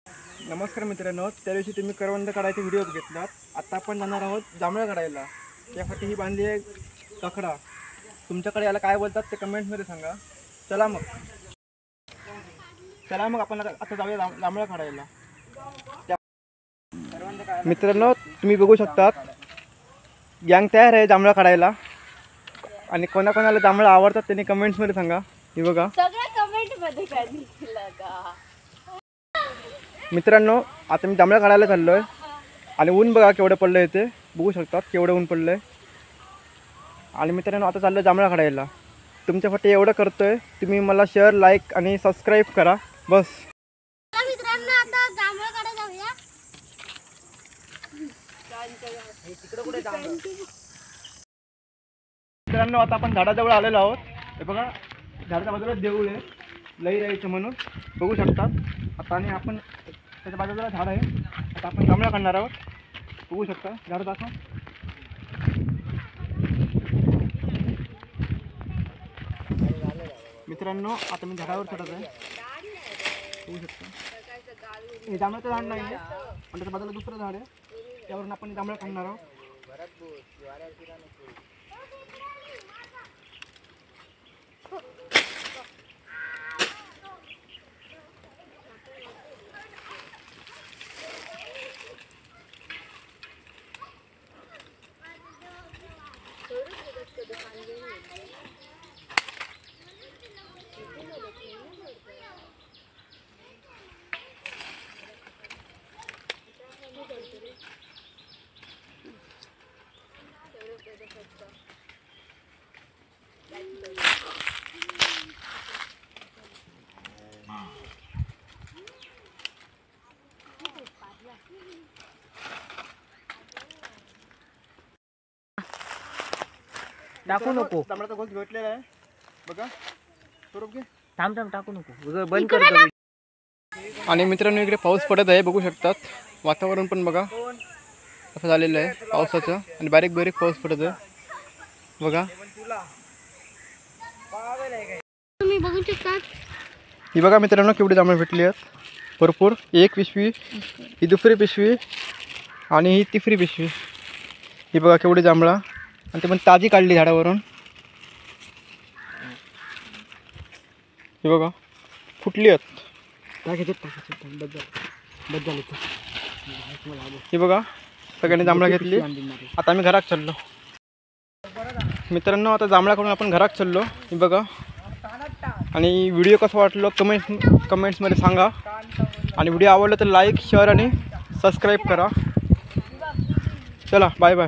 नमस्कार मित्रांनो, त्या दिवशी तुम्ही करवंद काढायचे व्हिडिओ घेतलात. आता आपण जाणार आहोत जांभळं काढायला. त्यासाठी ही बांधली आहे कखडा. तुमच्याकडे याला काय बोलतात ते कमेंटमध्ये सांगा. चला मग आपण आता जाऊया जांभळं काढायला. मित्रांनो, तुम्ही बघू शकतात गँग तयार आहे जांभळं काढायला. आणि कोणाकोणाला जांभळं आवडतात त्यांनी कमेंट्समध्ये सांगा. हे बघा मित्रांनो, आता मी जांभळं काढायला चाललो आहे. आणि ऊन बघा केवढं पडलं आहे, ते बघू शकतात केवढं ऊन पडलं आहे. आणि मित्रांनो, आता चाललं जांभळं काढायला. तुमच्यासाठी एवढं करतो आहे, तुम्ही मला शेअर, लाईक आणि सबस्क्राईब करा बस. मित्रांनो, आता आपण झाडाजवळ आलेलो आहोत. हे बघा, झाडाच्या बाजूला देऊळ आहे, लई राहायचं म्हणून बघू शकतात. आता आणि आपण त्याच्या बाजूला झाड आहे. आता आपण जांभळं काढणार आहोत. बघू शकता झाड दाखव. मित्रांनो, आता मी झाडावर चढत आहे. बघू शकता हे जांभळाचं झाड नाही आहे, पण त्याच्या बाजूला दुसरं झाड आहे. त्यावरून आपण जांभळं काढणार आहोत. टाकू नको. जांभळाचा घोस भेटलेला आहे बघा. स्वरूप घे. थांब टाकू नको, बंद कर. आणि मित्रांनो, इकडे पाऊस पडत आहे. बघू शकतात वातावरण पण बघा असं झालेलं आहे पावसाचं. आणि बारीक बारीक पाऊस पडत आहे बघा. तुम्ही बघू शकता. ही बघा मित्रांनो, केवढी जांभळं भेटली आहेत भरपूर. एक पिशवी, ही दुसरी पिशवी आणि ही तिसरी पिशवी. ही बघा केवढी जांभळं, आणि ते पण ताजी काढली झाडावरून. ही बघा फुटली आहेत. ही बघा सगळ्यांनी जांभळं घेतली. आता आम्ही घरात चाललो. मित्रांनो, आता जांभळा काढून आपण घरात चाललो. ही बघा. आणि व्हिडिओ कसं वाटलं कमेंट्समध्ये सांगा. आणि व्हिडिओ आवडला तर लाईक, शेअर आणि सबस्क्राईब करा. चला बाय बाय.